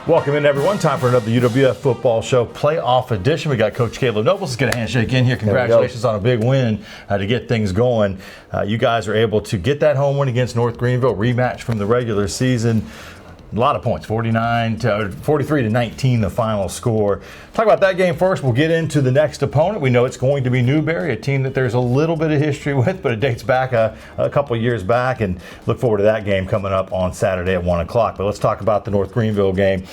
Welcome in, everyone. Time for another UWF Football Show playoff edition. We got Coach Kaleb Nobles. Let's get a handshake in here. Congratulations on a big win to get things going. You guys are able to get that home win against North Greenville, rematch from the regular season. A lot of points, 43 to 19, the final score. Talk about that game first. We'll get into the next opponent. We know it's going to be Newberry, a team that there's a little bit of history with, but it dates back a couple of years back, and look forward to that game coming up on Saturday at 1 o'clock. But let's talk about the North Greenville game.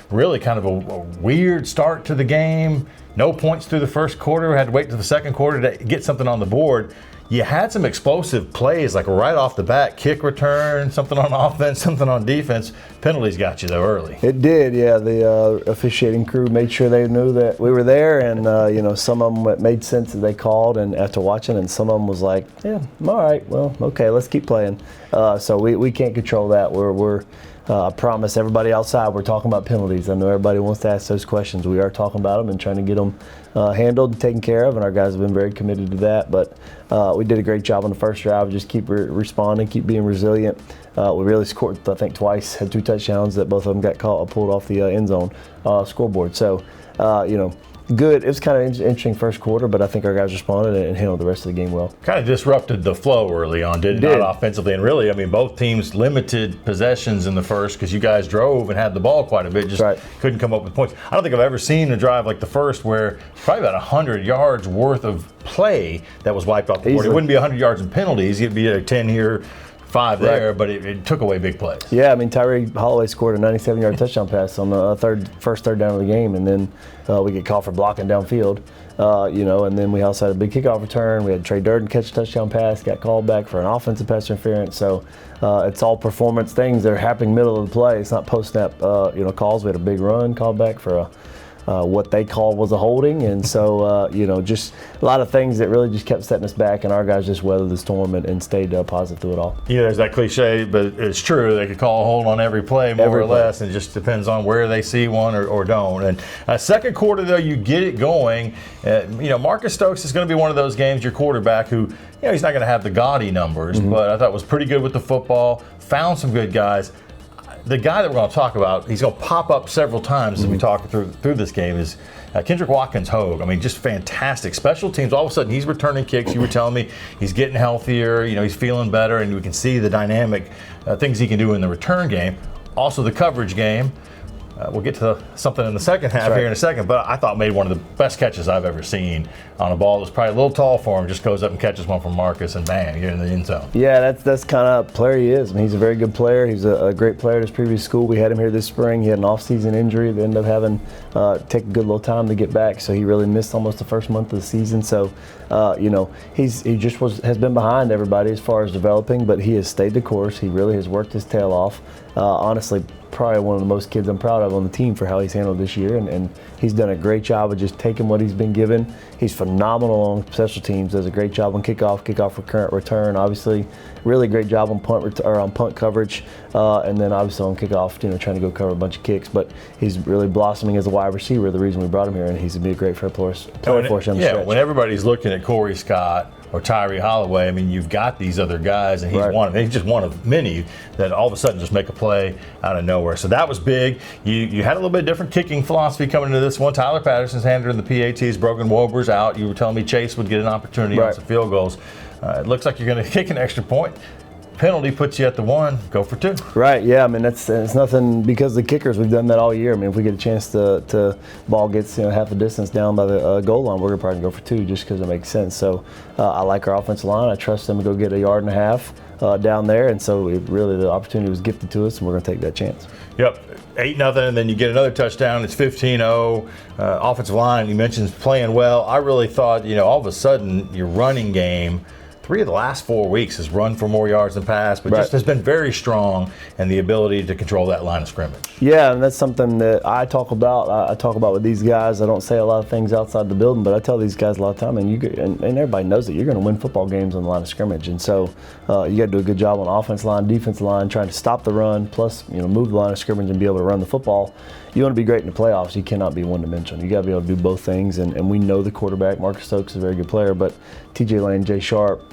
Really kind of a weird start to the game. No points through the first quarter. We had to wait to the second quarter to get something on the board. You had some explosive plays, like right off the bat, kick return, something on offense, something on defense. Penalties got you, though, early. It did, yeah. The officiating crew made sure they knew that we were there, and, some of them it made sense that they called and after watching, and some of them was like, yeah, all right, well, okay, let's keep playing. So we can't control that. I promise everybody outside we're talking about penalties. I know everybody wants to ask those questions. We are talking about them and trying to get them handled and taken care of, and our guys have been very committed to that. But we did a great job on the first drive. Just keep responding, keep being resilient. We really scored, I think, twice, had 2 touchdowns that both of them got pulled off the end zone scoreboard. So, good. It was kind of interesting first quarter, but I think our guys responded and handled the rest of the game well. Kind of disrupted the flow early on, did it not, offensively? And really, I mean, both teams limited possessions in the first because you guys drove and had the ball quite a bit, just couldn't come up with points. I don't think I've ever seen a drive like the first where probably about 100 yards worth of play that was wiped off the board. It wouldn't be 100 yards in penalties. It'd be a 10 here, 5 there, but it took away big plays. Yeah, I mean, Tyree Holloway scored a 97-yard touchdown pass on the first third down of the game, and then we get called for blocking downfield, and then we also had a big kickoff return. We had Trey Durden catch a touchdown pass, got called back for an offensive pass interference. So it's all performance things that are happening middle of the play. It's not post-snap, calls. We had a big run called back for what they called was a holding, and so just a lot of things that really just kept setting us back, and our guys just weathered the storm and stayed positive through it all. Yeah, there's that cliche, but it's true. They could call a hold on every play, more or less, and it just depends on where they see one or don't. And second quarter, though, you get it going. Marcus Stokes is going to be one of those games, your quarterback, who, he's not going to have the gaudy numbers, but I thought was pretty good with the football, found some good guys. The guy that we're going to talk about, he's going to pop up several times as we talk through this game, is Kendrick Watkins-Hogue. I mean, just fantastic. Special teams, all of a sudden he's returning kicks. You were telling me he's getting healthier, he's feeling better, and we can see the dynamic things he can do in the return game. Also the coverage game. We'll get to something in the second half here in a second, but I thought made one of the best catches I've ever seen on a ball that was probably a little tall for him, just goes up and catches one from Marcus, and bam, you're in the end zone. Yeah, that's kind of player he is. I mean, he's a very good player. He's a great player at his previous school. We had him here this spring. He had an off-season injury that ended up having take a good little time to get back, so he really missed almost the first month of the season. So, he just has been behind everybody as far as developing, but he has stayed the course. He really has worked his tail off. Honestly, probably one of the most kids I'm proud of on the team for how he's handled this year, and he's done a great job of just taking what he's been given. He's phenomenal on special teams, does a great job on kickoff return, obviously really great job on punt coverage, and then obviously on kickoff, trying to go cover a bunch of kicks. But he's really blossoming as a wide receiver, the reason we brought him here, and he's going to be a great player for us on the stretch. When everybody's looking at Corey Scott or Tyree Holloway, I mean, you've got these other guys, and he's just one of many that all of a sudden just make a play out of nowhere. So that was big. You had a little bit different kicking philosophy coming into this one. Tyler Patterson's handed in the PATs. Brogan Wober's out. You were telling me Chase would get an opportunity on some field goals. It looks like you're going to kick an extra point. Penalty puts you at the 1, go for 2. Right, yeah, I mean, it's nothing because the kickers, we've done that all year. I mean, if we get a chance to ball gets half the distance down by the goal line, we're probably going to go for 2 just because it makes sense. So I like our offensive line. I trust them to go get 1.5 yards down there, and so really the opportunity was gifted to us, and we're going to take that chance. Yep, 8-0, and then you get another touchdown. It's 15-0. Offensive line, you mentioned playing well. I really thought, all of a sudden your running game, 3 of the last 4 weeks has run for more yards than pass, but just has been very strong in the ability to control that line of scrimmage. Yeah, and that's something that I talk about. I talk about with these guys. I don't say a lot of things outside the building, but I tell these guys a lot of time, and everybody knows that you're going to win football games on the line of scrimmage. And so you got to do a good job on offense line, defense line, trying to stop the run, plus move the line of scrimmage and be able to run the football. You want to be great in the playoffs. You cannot be one-dimensional. You got to be able to do both things. And we know the quarterback, Marcus Stokes, is a very good player, but T.J. Lane, Jay Sharp,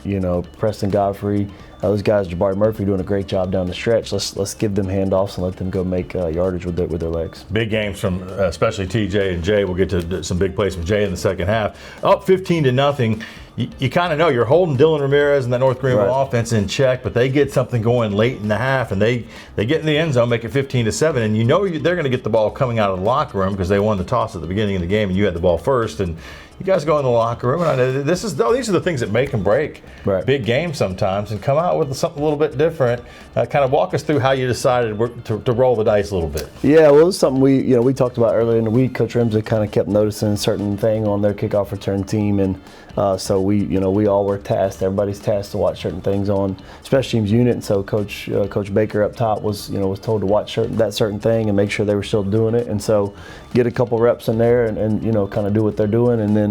Preston Godfrey, those guys, Jabari Murphy, doing a great job down the stretch. Let's give them handoffs and let them go make yardage with their legs. Big games from especially TJ and Jay. We'll get to some big plays from Jay in the second half. Up 15-0. You kind of know you're holding Dylan Ramirez and that North Greenville offense in check, but they get something going late in the half, and they get in the end zone, make it 15-7, and you know they're going to get the ball coming out of the locker room because they won the toss at the beginning of the game, and you had the ball first, and you guys go in the locker room, and these are the things that make and break big games sometimes, and come out with something a little bit different. Kind of walk us through how you decided to roll the dice a little bit. Yeah, well, it was something we talked about earlier in the week. Coach Ramsey kind of kept noticing a certain thing on their kickoff return team, and so we all were tasked. Everybody's tasked to watch certain things on special teams unit. And so Coach Baker up top was told to watch that certain thing and make sure they were still doing it. And so get a couple reps in there and kind of do what they're doing, and then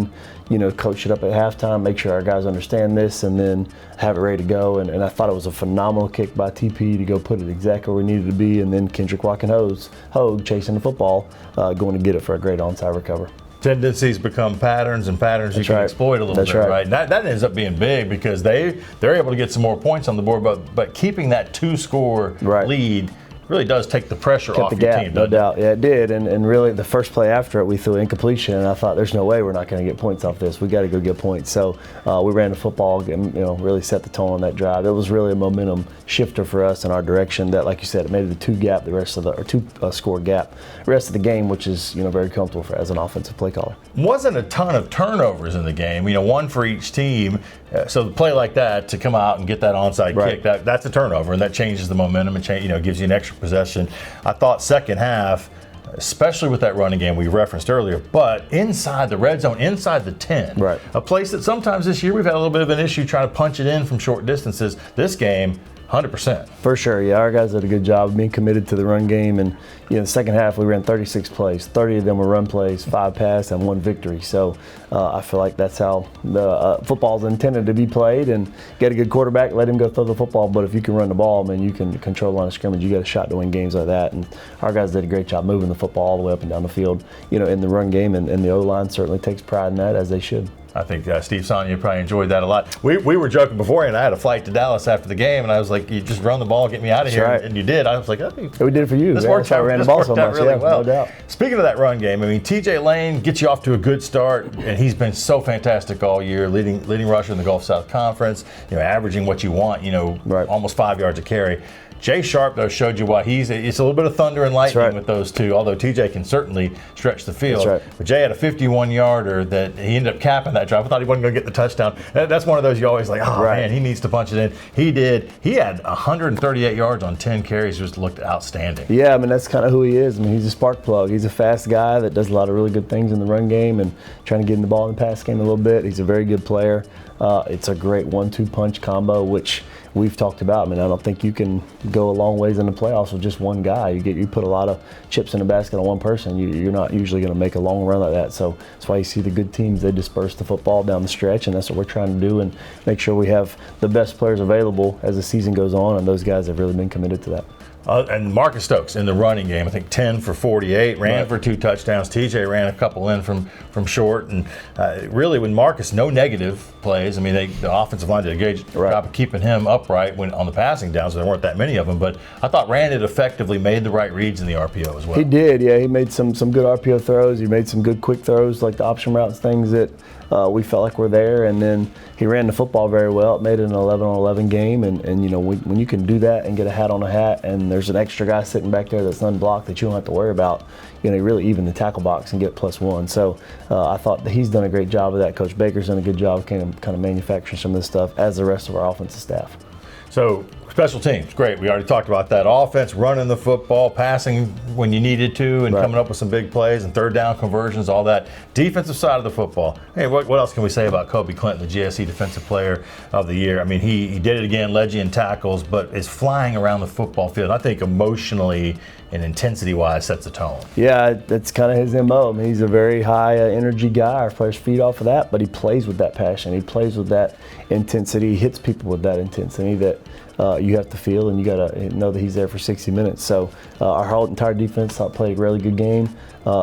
coach it up at halftime, make sure our guys understand this, and then have it ready to go. And I thought it was a phenomenal kick by TP to go put it exactly where we needed to be, and then Kendrick Walking Hogue chasing the football, going to get it for a great onside recover. Tendencies become patterns, and patterns you can exploit a little bit, right? And that ends up being big because they're able to get some more points on the board, but keeping that 2-score lead really does take the pressure off your team, no doubt. Yeah, it did. And really, the first play after it, we threw incompletion, and I thought, there's no way we're not going to get points off this. We got to go get points. So we ran the football, and really set the tone on that drive. It was really a momentum shifter for us in our direction. That, like you said, it made it a two-score gap the rest of the game, which is very comfortable as an offensive play caller. Wasn't a ton of turnovers in the game. One for each team. So the play like that to come out and get that onside kick, that's a turnover, and that changes the momentum and gives you an extra possession. I thought second half, especially with that running game we referenced earlier, but inside the red zone, inside the 10, a place that sometimes this year we've had a little bit of an issue trying to punch it in from short distances. This game, 100%. For sure, yeah. Our guys did a good job of being committed to the run game, and the second half we ran 36 plays. 30 of them were run plays, 5 pass, and 1 victory. So I feel like that's how the football's intended to be played. And get a good quarterback, let him go throw the football. But if you can run the ball, man, you can control the line of scrimmage. You got a shot to win games like that. And our guys did a great job moving the football all the way up and down the field, in the run game. And the O-line certainly takes pride in that, as they should. I think Steve Sonia probably enjoyed that a lot. We were joking beforehand. I had a flight to Dallas after the game, and I was like, "You just run the ball, get me out of here," and you did. I was like, "Oh, we did it for you." This worked out. Ran the ball so much, really well. No doubt. Speaking of that run game, TJ Lane gets you off to a good start, and he's been so fantastic all year, leading rusher in the Gulf South Conference. Averaging what you want. Almost 5 yards a carry. Jay Sharp, though, showed you why it's a little bit of thunder and lightning with those two, although TJ can certainly stretch the field. But Jay had a 51-yarder that he ended up capping that drive. I thought he wasn't going to get the touchdown. That's one of those you always like, man, he needs to punch it in. He did. He had 138 yards on 10 carries, just looked outstanding. Yeah, that's kind of who he is. He's a spark plug. He's a fast guy that does a lot of really good things in the run game and trying to get in the ball in the pass game a little bit. He's a very good player. It's a great 1-2 punch combo, which we've talked about. I don't think you can go a long ways in the playoffs with just one guy. You put a lot of chips in the basket on one person. You're not usually going to make a long run like that. So that's why you see the good teams, they disperse the football down the stretch, and that's what we're trying to do, and make sure we have the best players available as the season goes on, and those guys have really been committed to that. And Marcus Stokes in the running game, I think 10 for 48, ran for 2 touchdowns. TJ ran a couple in from short. And really, when Marcus, no negative plays. The offensive line did a great job of keeping him upright on the passing downs. There weren't that many of them. But I thought ran it effectively, made the right reads in the RPO as well. He did, yeah. He made some good RPO throws. He made some good quick throws, like the option routes, things that we felt like were there. And then he ran the football very well. It made it an 11-on-11 game. And when you can do that and get a hat on a hat, and there's an extra guy sitting back there that's unblocked that you don't have to worry about, you really even the tackle box and get +1. So I thought that he's done a great job of that. Coach Baker's done a good job of kind of manufacturing some of this stuff, as the rest of our offensive staff. So special teams, great. We already talked about that. Offense, running the football, passing when you needed to, and coming up with some big plays and third down conversions, all that. Defensive side of the football. Hey, what else can we say about Kobe Clinton, the GSE Defensive Player of the Year? He did it again, led you in tackles, but is flying around the football field. I think emotionally and intensity-wise sets the tone. Yeah, that's kind of his MO. He's a very high energy guy. Our players feed off of that, but he plays with that passion. He plays with that intensity. He hits people with that intensity that you have to feel, and you got to know that he's there for 60 minutes. So our whole entire defense played a really good game.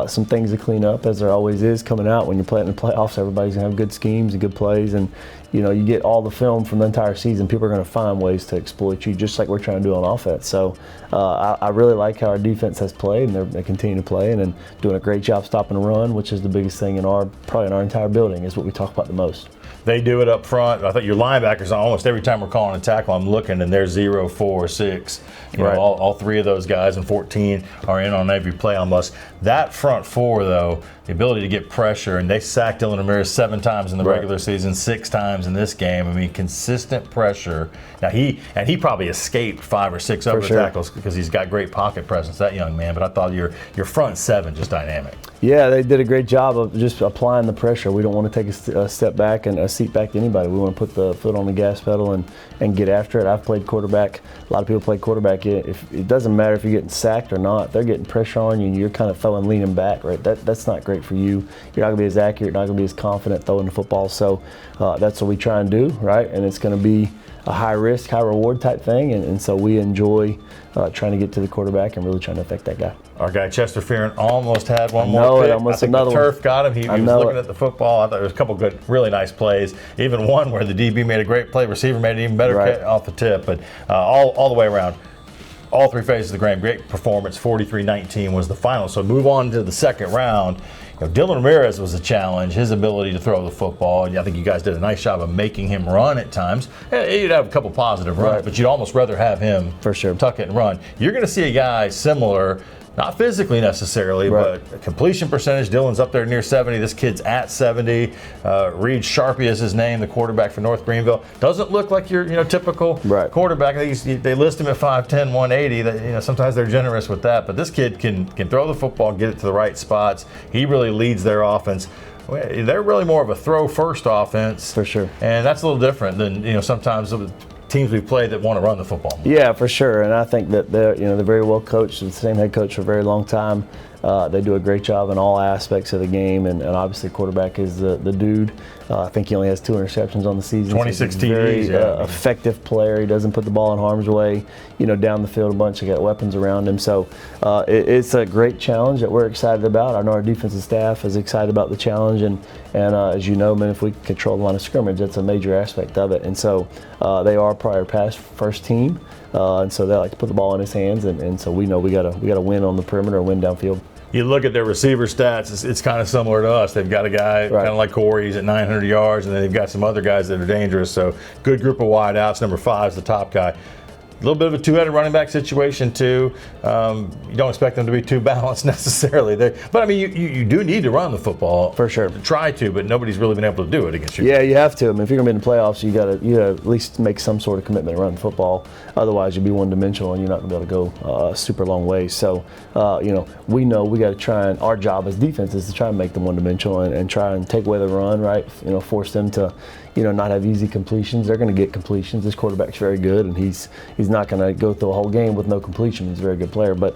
Some things to clean up, as there always is coming out when you're playing in the playoffs. Everybody's gonna have good schemes and good plays, and you get all the film from the entire season. People are gonna find ways to exploit you, just like we're trying to do on offense. So I really like how our defense has played, and they continue to play, and then doing a great job stopping the run, which is the biggest thing probably in our entire building, is what we talk about the most. They do it up front. I think your linebackers, almost every time we're calling a tackle, I'm looking, and they're 0, 4, 6. Right. All three of those guys and 14 are in on every play almost. That front four, though, the ability to get pressure, and they sacked Dylan Ramirez 7 times in the regular season, 6 times in this game. I mean, consistent pressure. Now he probably escaped 5 or 6 other tackles because he's got great pocket presence, that young man. But I thought your front 7 just dynamic. Yeah, they did a great job of just applying the pressure. We don't want to take a step back and a seat back to anybody. We want to put the foot on the gas pedal and get after it. I've played quarterback. A lot of people play quarterback. It doesn't matter if you're getting sacked or not. If they're getting pressure on you and you're kind of leaning back, right? That's not great for you. You're not going to be as accurate. You're not going to be as confident throwing the football. So that's what we try and do, right? And it's going to be a high risk, high reward type thing. And so we enjoy trying to get to the quarterback and really trying to affect that guy. Our guy Chester Fearon almost had one more pick. I think the turf got him. He was looking at the football. I thought there was a couple good, really nice plays. Even one where the DB made a great play, receiver made an even better off the tip. But all the way around, all 3 phases of the game, great performance. 43-19 was the final. So move on to the second round. Dylan Ramirez was a challenge, his ability to throw the football. I think you guys did a nice job of making him run at times. You'd have a couple positive runs, but you'd almost rather have him tuck it and run. You're going to see a guy similar, not physically necessarily, but completion percentage. Dylan's up there near 70. This kid's at 70. Reed Sharpie is his name, the quarterback for North Greenville. Doesn't look like your typical quarterback. They list him at 5'10", 180. Sometimes they're generous with that, but this kid can throw the football, get it to the right spots. He really leads their offense. They're really more of a throw-first offense, for sure, and that's a little different than sometimes teams we've played that want to run the football more. Yeah, for sure. And I think that they're very well coached. The same head coach for a very long time. They do a great job in all aspects of the game, and obviously quarterback is the dude. I think he only has 2 interceptions on the season. 26 so he's a very effective player. He doesn't put the ball in harm's way, down the field a bunch. He got weapons around him. So it's a great challenge that we're excited about. I know our defensive staff is excited about the challenge, and as you know, man, if we control the line of scrimmage, that's a major aspect of it. And so they are probably our pass first team, and so they like to put the ball in his hands, and so we know we got to win on the perimeter and win downfield. You look at their receiver stats, it's kind of similar to us. They've got a guy kind of like Corey, he's at 900 yards, and then they've got some other guys that are dangerous. So good group of wideouts. Number 5 is the top guy. A little bit of a 2-headed running back situation too. You don't expect them to be too balenced necessarily. But I mean, you do need to run the football for sure. Try to, but nobody's really been able to do it against you. Yeah, you have to. I mean, if you're gonna be in the playoffs, you gotta at least make some sort of commitment to run the football. Otherwise, you'll be one-dimensional and you're not gonna be able to go a super long way. So, we know we got to try, and our job as defense is to try and make them one-dimensional and try and take away the run, right? Force them to not have easy completions. They're going to get completions. This quarterback's very good, and he's not going to go through a whole game with no completion. He's a very good player, but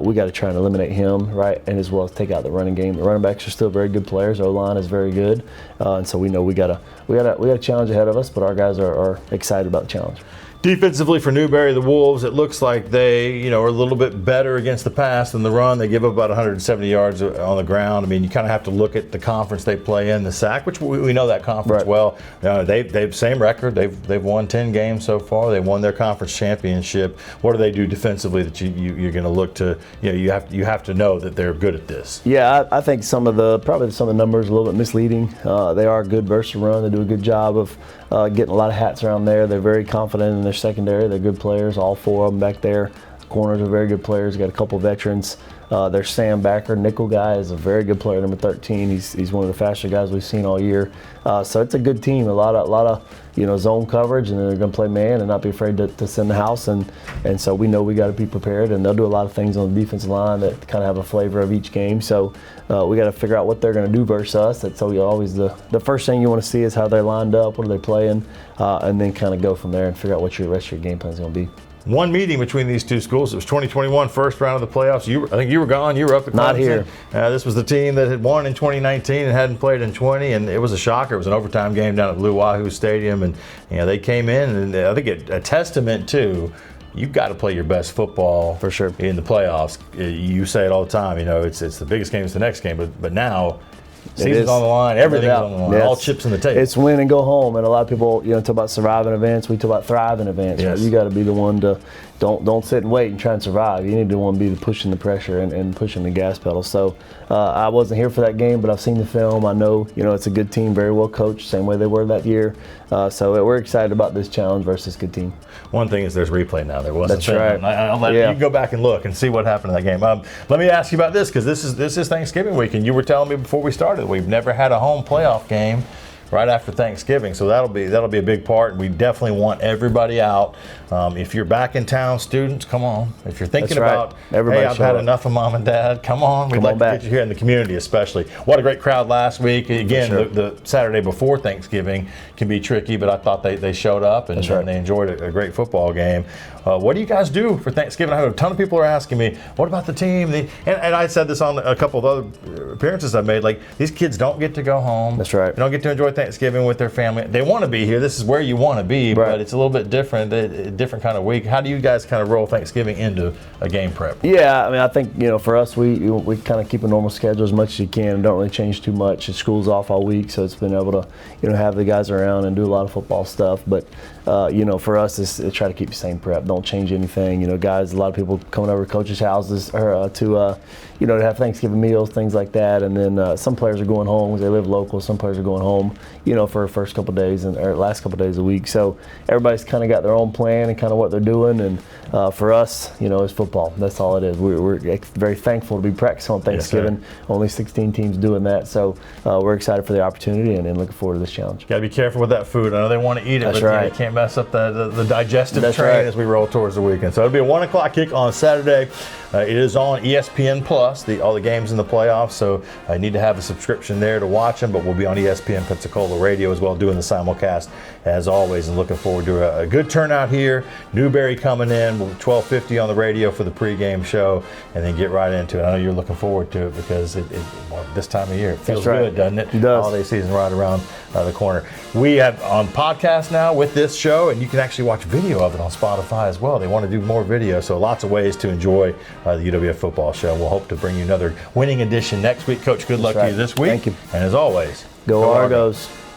we got to try and eliminate him, right? And as well as take out the running game. The running backs are still very good players. O-line is very good, and so we know we got a challenge ahead of us, but our guys are excited about the challenge. Defensively for Newberry, the Wolves, it looks like they, are a little bit better against the pass than the run. They give up about 170 yards on the ground. I mean, you kind of have to look at the conference they play in, the SAC, which we know that conference well. They've same record. They've won 10 games so far. They won their conference championship. What do they do defensively that you're going to look to? You have to know that they're good at this. Yeah, I think some of the numbers are a little bit misleading. They are good versus run. They do a good job of getting a lot of hats around there. They're very confident in their secondary. They're good players, all 4 of them back there. Corners are very good players. Got a couple veterans. Their Sam Backer, nickel guy, is a very good player, number 13. He's one of the faster guys we've seen all year. So it's a good team. A lot of zone coverage, and they're going to play man and not be afraid to send the house. And so we know we got to be prepared. And they'll do a lot of things on the defensive line that kind of have a flavor of each game. So we got to figure out what they're going to do versus us. That's always the first thing you want to see is how they're lined up, what are they playing, and then kind of go from there and figure out what your rest of your game plan is going to be. one meeting between these two schools. It was 2021 first round of the playoffs. I think you were gone. You were up at Clemson. Not here. This was the team that had won in 2019 and hadn't played in 20, and it was a shocker. It was an overtime game down at Blue Wahoo Stadium, and they came in, and I think a testament to you've got to play your best football for sure in the playoffs. You say it all the time. It's the biggest game. It's the next game, but now. Season's on the line. Everything's on the line. Yes. All chips in the table. It's win and go home. And a lot of people, talk about surviving events. We talk about thriving events. Yes. Right? You got to be the one to don't sit and wait and try and survive. You need to want to be the pushing the pressure and pushing the gas pedal. So I wasn't here for that game, but I've seen the film. I know, it's a good team, very well coached, same way they were that year. So we're excited about this challenge versus good team. One thing is there's replay now. There wasn't. That's right. I'll let you go back and look and see what happened in that game. Let me ask you about this, because this is Thanksgiving week, and you were telling me before we started we've never had a home playoff game right after Thanksgiving, so that'll be a big part. We definitely want everybody out. If you're back in town, students, come on. If you're thinking about, hey, I've had enough of mom and dad, come on. We'd like to get you here in the community, especially. What a great crowd last week. Again, the Saturday before Thanksgiving can be tricky, but I thought they showed up and they enjoyed a great football game. What do you guys do for Thanksgiving? I have a ton of people are asking me, what about the team? And I said this on a couple of other appearances I've made, like, these kids don't get to go home. That's right. They don't get to enjoy Thanksgiving with their family. They want to be here. This is where you want to be, but it's a little bit different, a different kind of week. How do you guys kind of roll Thanksgiving into a game prep? Yeah, I mean, I think, for us, we kind of keep a normal schedule as much as you can and don't really change too much. The school's off all week, so it's been able to, have the guys around and do a lot of football stuff. But, for us, it's try to keep the same prep. Don't change anything. Guys, a lot of people coming over to coaches' houses or to have Thanksgiving meals, things like that. And then some players are going home because they live local. Some players are going home, for the first couple of days or last couple of days a week. So everybody's kind of got their own plan and kind of what they're doing. And for us, it's football. That's all it is. We're very thankful to be practicing on Thanksgiving. Yes, only 16 teams doing that. So we're excited for the opportunity and looking forward to this challenge. Got to be careful with that food. I know they want to eat it, That's but right. you can't mess up the digestive train as we roll towards the weekend. So it'll be a 1 o'clock kick on Saturday. It is on ESPN Plus, all the games in the playoffs, so I need to have a subscription there to watch them, but we'll be on ESPN Pensacola Radio as well, doing the simulcast as always, and looking forward to a good turnout here. Newberry coming in, 12:50 on the radio for the pregame show, and then get right into it. I know you're looking forward to it because this time of year, it feels good, doesn't it? It does. Holiday season right around the corner. We have on podcast now with this show, and you can actually watch video of it on Spotify as well. They want to do more video, so lots of ways to enjoy the UWF football show. We'll hope to bring you another winning edition next week. Coach, good luck to you this week. Thank you. And as always, go Argos.